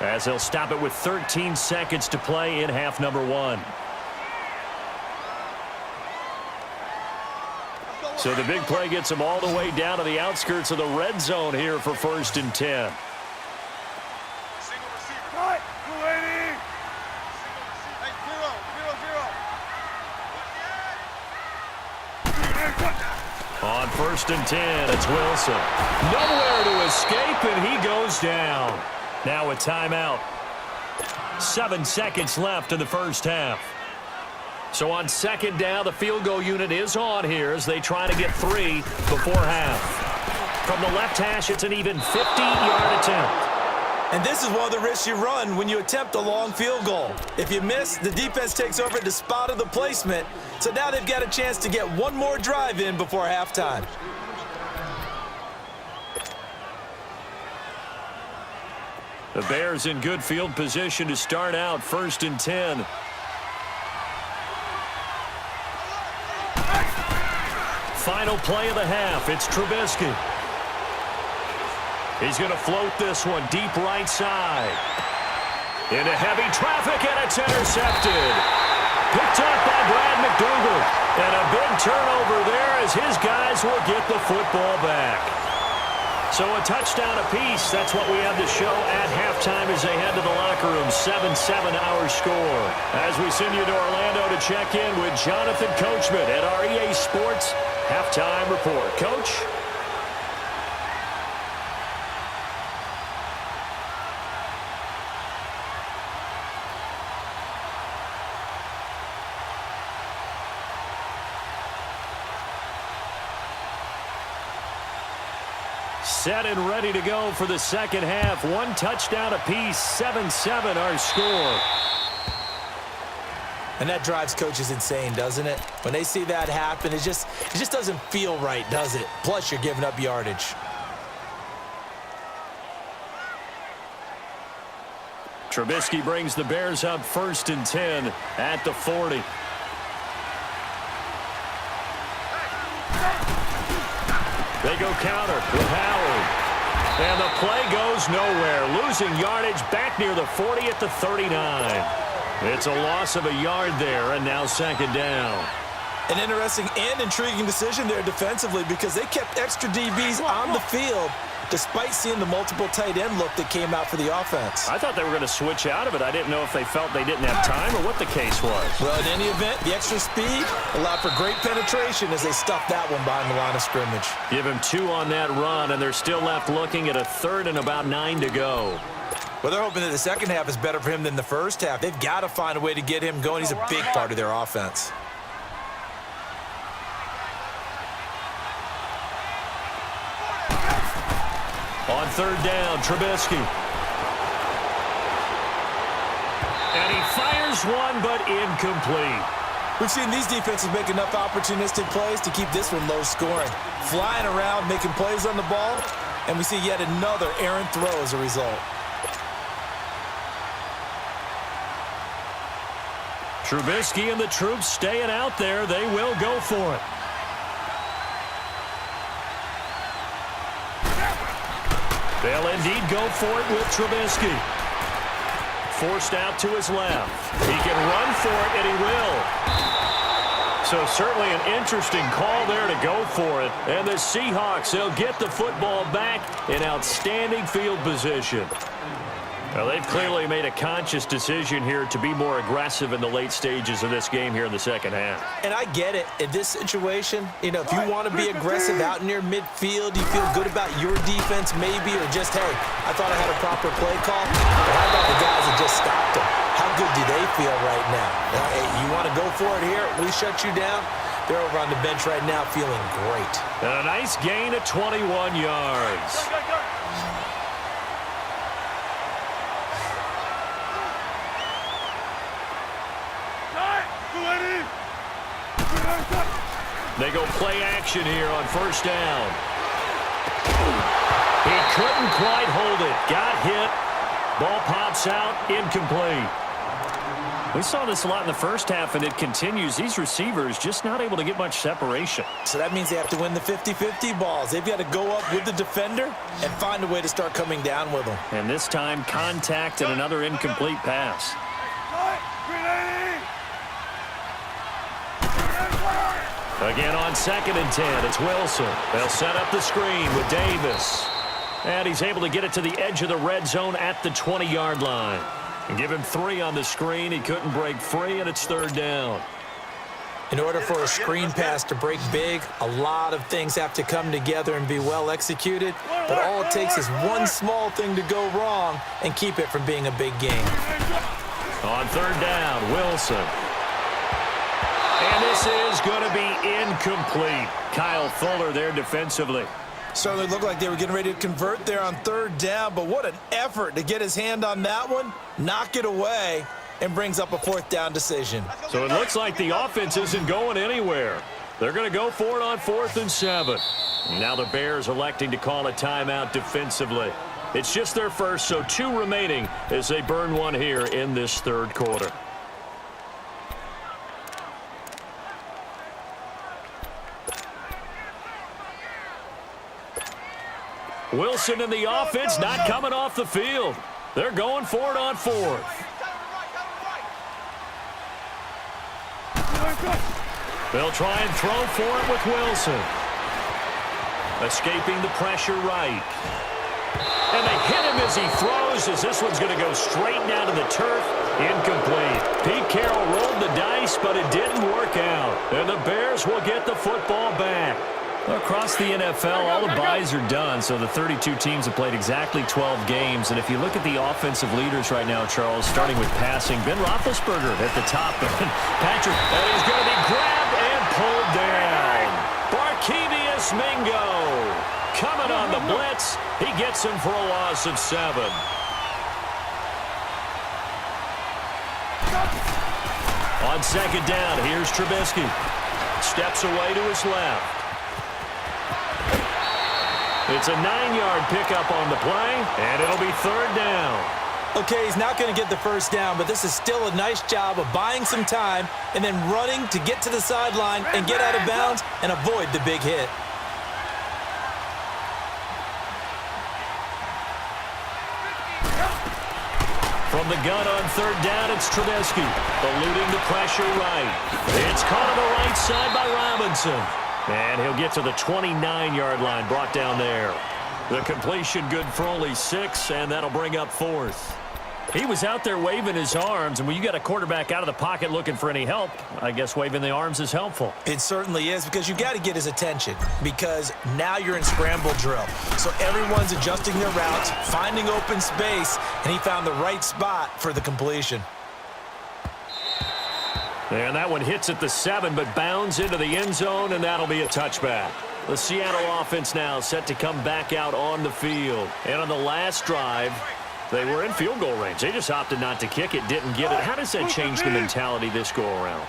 as they'll stop it with 13 seconds to play in half number 1. So the big play gets them all the way down to the outskirts of the red zone here for 1st and 10. On 1st and 10, it's Wilson. Nowhere to escape, and he goes down. Now a timeout. 7 seconds left in the first half. So on 2nd down, the field goal unit is on here as they try to get 3 before half. From the left hash, it's an even 50-yard attempt. And this is one of the risks you run when you attempt a long field goal. If you miss, the defense takes over the spot of the placement. So now they've got a chance to get one more drive in before halftime. The Bears in good field position to start out 1st and 10. Final play of the half. It's Trubisky. He's going to float this one deep right side. Into heavy traffic, and it's intercepted. Picked up by Brad McDougal. And a big turnover there as his guys will get the football back. So a touchdown apiece. That's what we have to show at halftime as they head to the locker room. 7-7 our score. As we send you to Orlando to check in with Jonathan Coachman at our EA Sports Halftime Report. Coach? Set and ready to go for the second half. 1 touchdown apiece, 7-7 our score. And that drives coaches insane, doesn't it? When they see that happen, it just doesn't feel right, does it? Plus, you're giving up yardage. Trubisky brings the Bears up 1st and 10 at the 40. They go counter with Howard. And the play goes nowhere. Losing yardage back near the 40 at the 39. It's a loss of a yard there, and now 2nd down. An interesting and intriguing decision there defensively because they kept extra DBs on the field despite seeing the multiple tight end look that came out for the offense. I thought they were going to switch out of it. I didn't know if they felt they didn't have time or what the case was. Well, in any event, the extra speed allowed for great penetration as they stuffed that one behind the line of scrimmage. Give him 2 on that run, and they're still left looking at a 3rd and about 9 to go. Well, they're hoping that the second half is better for him than the first half. They've got to find a way to get him going. He's a big part of their offense. On 3rd down, Trubisky. And he fires one, but incomplete. We've seen these defenses make enough opportunistic plays to keep this one low scoring. Flying around, making plays on the ball, and we see yet another errant throw as a result. Trubisky and the troops staying out there. They will go for it. They'll indeed go for it with Trubisky. Forced out to his left. He can run for it, and he will. So certainly an interesting call there to go for it. And the Seahawks, they'll get the football back in outstanding field position. Well, they've clearly made a conscious decision here to be more aggressive in the late stages of this game here in the second half. And I get it. In this situation, if you want to be aggressive out in your midfield, you feel good about your defense maybe, or just, hey, I thought I had a proper play call. But how about the guys that just stopped them? How good do they feel right now? Hey, you want to go for it here? We shut you down. They're over on the bench right now feeling great. And a nice gain of 21 yards. They go play action here on 1st down. He couldn't quite hold it. Got hit. Ball pops out. Incomplete. We saw this a lot in the first half, and it continues. These receivers just not able to get much separation. So that means they have to win the 50-50 balls. They've got to go up with the defender and find a way to start coming down with them. And this time, contact and another incomplete pass. Again on 2nd and 10, it's Wilson. They'll set up the screen with Davis. And he's able to get it to the edge of the red zone at the 20-yard line. And give him 3 on the screen. He couldn't break free, and it's 3rd down. In order for a screen pass to break big, a lot of things have to come together and be well executed. But all it takes is one small thing to go wrong and keep it from being a big game. On 3rd down, Wilson. And this is going to be incomplete. Kyle Fuller there defensively. Certainly looked like they were getting ready to convert there on 3rd down, but what an effort to get his hand on that one, knock it away, and brings up a 4th down decision. So it looks like the offense isn't going anywhere. They're going to go for it on 4th and 7. Now the Bears electing to call a timeout defensively. It's just their first, so 2 remaining as they burn one here in this 3rd quarter. Wilson and the offense not coming off the field. They're going for it on 4th. They'll try and throw for it with Wilson. Escaping the pressure right. And they hit him as he throws, as this one's going to go straight down to the turf. Incomplete. Pete Carroll rolled the dice, but it didn't work out. And the Bears will get the football back. Across the NFL, all the byes are done, so the 32 teams have played exactly 12 games. And if you look at the offensive leaders right now, Charles, starting with passing, Ben Roethlisberger at the top. Patrick, and he's going to be grabbed and pulled down. Barkevious Mingo coming on the blitz. He gets him for a loss of 7. On 2nd down, here's Trubisky. Steps away to his left. It's a 9-yard pickup on the play, and it'll be 3rd down. Okay, he's not going to get the 1st down, but this is still a nice job of buying some time and then running to get to the sideline and get out of bounds and avoid the big hit. From the gun on 3rd down, it's Trubisky, eluding the pressure right. It's caught on the right side by Robinson. And he'll get to the 29-yard line, brought down there. The completion good for only 6, and that'll bring up 4th. He was out there waving his arms, and when you got a quarterback out of the pocket looking for any help, I guess waving the arms is helpful. It certainly is, because you got to get his attention, because now you're in scramble drill. So everyone's adjusting their routes, finding open space, and he found the right spot for the completion. And that one hits at the 7, but bounds into the end zone, and that'll be a touchback. The Seattle offense now set to come back out on the field. And on the last drive, they were in field goal range. They just opted not to kick it, didn't get it. How does that change the mentality this go-around?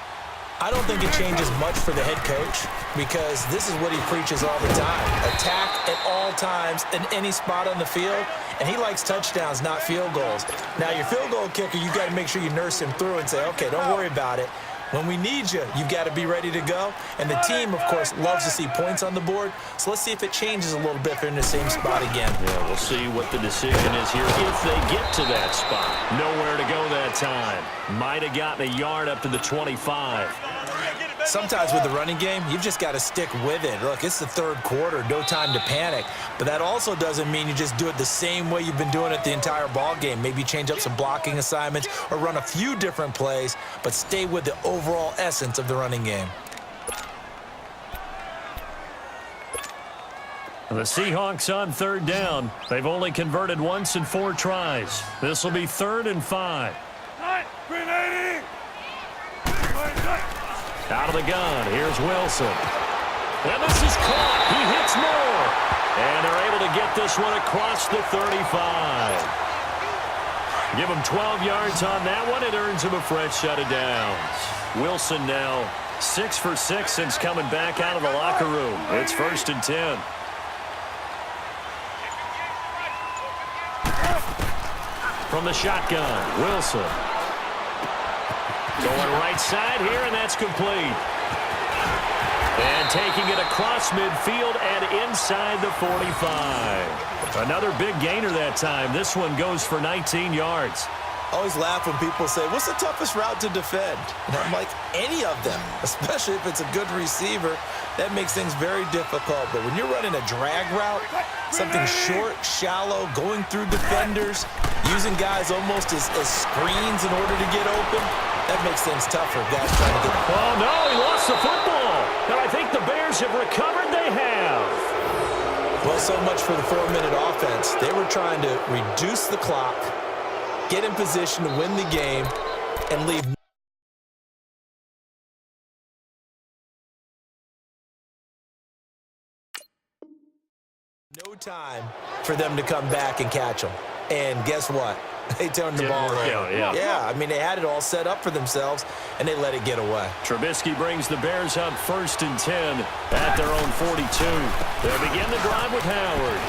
I don't think it changes much for the head coach, because this is what he preaches all the time. Attack at all times in any spot on the field, and he likes touchdowns, not field goals. Now, your field goal kicker, you've got to make sure you nurse him through and say, okay, don't worry about it. When we need you, you've got to be ready to go. And the team, of course, loves to see points on the board. So let's see if it changes a little bit if they're in the same spot again. Yeah, we'll see what the decision is here if they get to that spot. Nowhere to go that time. Might have gotten a yard up to the 25. Sometimes with the running game, you've just got to stick with it. Look, it's the 3rd quarter, no time to panic. But that also doesn't mean you just do it the same way you've been doing it the entire ball game. Maybe change up some blocking assignments or run a few different plays, but stay with the overall essence of the running game. The Seahawks on 3rd down. They've only converted once in 4 tries. This will be 3rd and 5. Out of the gun, here's Wilson. And this is caught. He hits more. And they're able to get this one across the 35. Give him 12 yards on that one. It earns him a fresh set of downs. Wilson now 6 for 6 since coming back out of the locker room. It's 1st and 10. From the shotgun, Wilson. Going right side here, and that's complete. And taking it across midfield and inside the 45. Another big gainer that time. This one goes for 19 yards. I always laugh when people say, what's the toughest route to defend? And I'm like, any of them, especially if it's a good receiver. That makes things very difficult. But when you're running a drag route, something short, shallow, going through defenders, using guys almost as screens in order to get open, that makes things tougher. Guys trying to get... Oh, no, he lost the football. And I think the Bears have recovered. They have. Well, so much for the 4-minute offense. They were trying to reduce the clock, get in position to win the game, and leave no time for them to come back and catch them. And guess what? They turned the ball over. Yeah, I mean, they had it all set up for themselves, and they let it get away. Trubisky brings the Bears up 1st and 10 at their own 42. They'll begin the drive with Howard.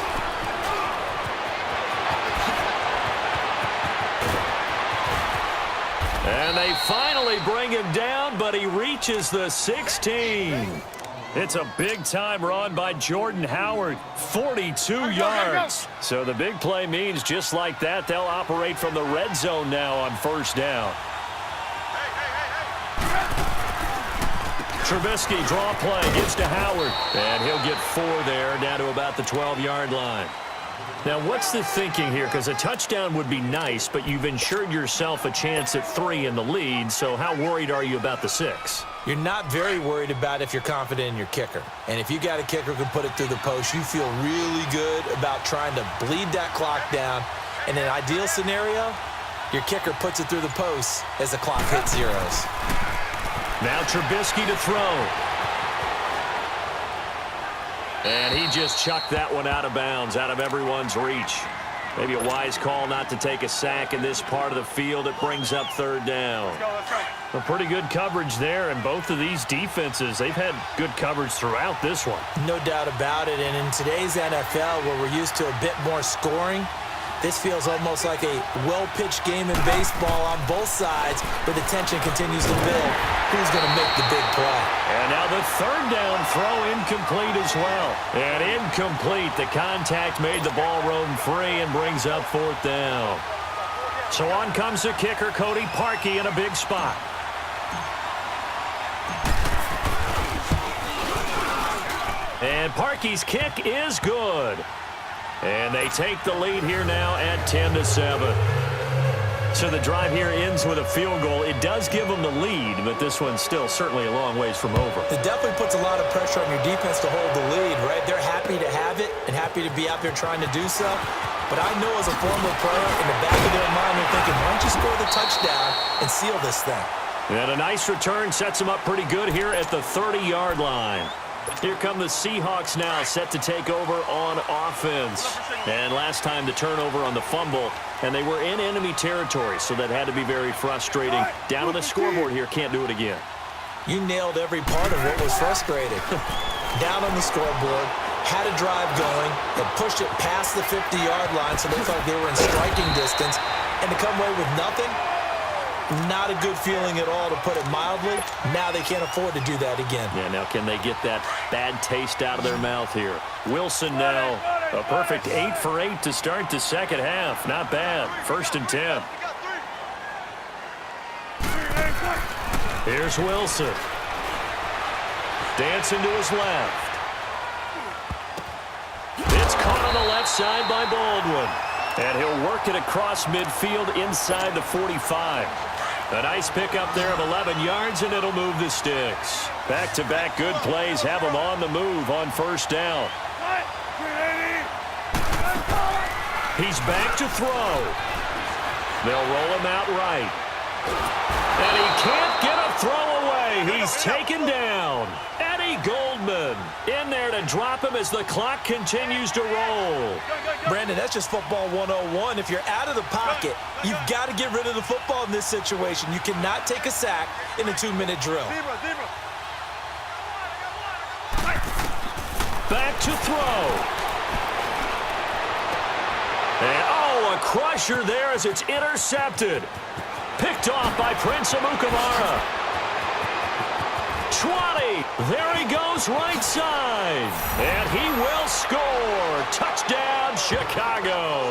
And they finally bring him down, but he reaches the 16. It's a big-time run by Jordan Howard, 42 yards. So the big play means just like that, they'll operate from the red zone now on 1st down. Trubisky, draw play, gets to Howard, and he'll get 4 there, down to about the 12-yard line. Now, what's the thinking here? Because a touchdown would be nice, but you've ensured yourself a chance at 3 in the lead, so how worried are you about the 6? You're not very worried about if you're confident in your kicker. And if you got a kicker who can put it through the post, you feel really good about trying to bleed that clock down. In an ideal scenario, your kicker puts it through the post as the clock hits zeros. Now Trubisky to throw. And he just chucked that one out of bounds, out of everyone's reach. Maybe a wise call not to take a sack in this part of the field. It brings up 3rd down. A pretty good coverage there, and both of these defenses, they've had good coverage throughout this one. No doubt about it, and in today's NFL, where we're used to a bit more scoring, this feels almost like a well-pitched game in baseball on both sides, where the tension continues to build. Who's going to make the big play? And now the 3rd down throw incomplete as well. And incomplete. The contact made the ball roam free and brings up 4th down. So on comes the kicker, Cody Parkey, in a big spot. And Parkey's kick is good. And they take the lead here now at 10-7. So the drive here ends with a field goal. It does give them the lead, but this one's still certainly a long ways from over. It definitely puts a lot of pressure on your defense to hold the lead, right? They're happy to have it and happy to be out there trying to do so. But I know as a former player, in the back of their mind, they're thinking, why don't you score the touchdown and seal this thing? And a nice return sets them up pretty good here at the 30-yard line. Here come the Seahawks now, set to take over on offense. And last time the turnover on the fumble, and they were in enemy territory, so that had to be very frustrating. Down on the scoreboard here, can't do it again. You nailed every part of what was frustrating. Down on the scoreboard, had a drive going, had pushed it past the 50-yard line, so they felt they were in striking distance, and to come away with nothing, not a good feeling at all, to put it mildly. Now they can't afford to do that again. Yeah, now can they get that bad taste out of their mouth here? Wilson now, a perfect 8 for 8 to start the second half. Not bad. 1st and 10. Here's Wilson. Dancing to his left. It's caught on the left side by Baldwin. And he'll work it across midfield inside the 45. A nice pickup there of 11 yards, and it'll move the sticks. Back-to-back good plays have them on the move on 1st down. He's back to throw. They'll roll him out right. And he can't get a throw away. He's taken down. Eddie Goldman in there to drop him as the clock continues to roll. Brandon, that's just football 101. If you're out of the pocket, you've got to get rid of the football in this situation. You cannot take a sack in a 2-minute drill. Back to throw. And, oh, a crusher there as it's intercepted. Picked off by Prince Amukamara. 20. There he goes right side. And he will score. Touchdown, Chicago.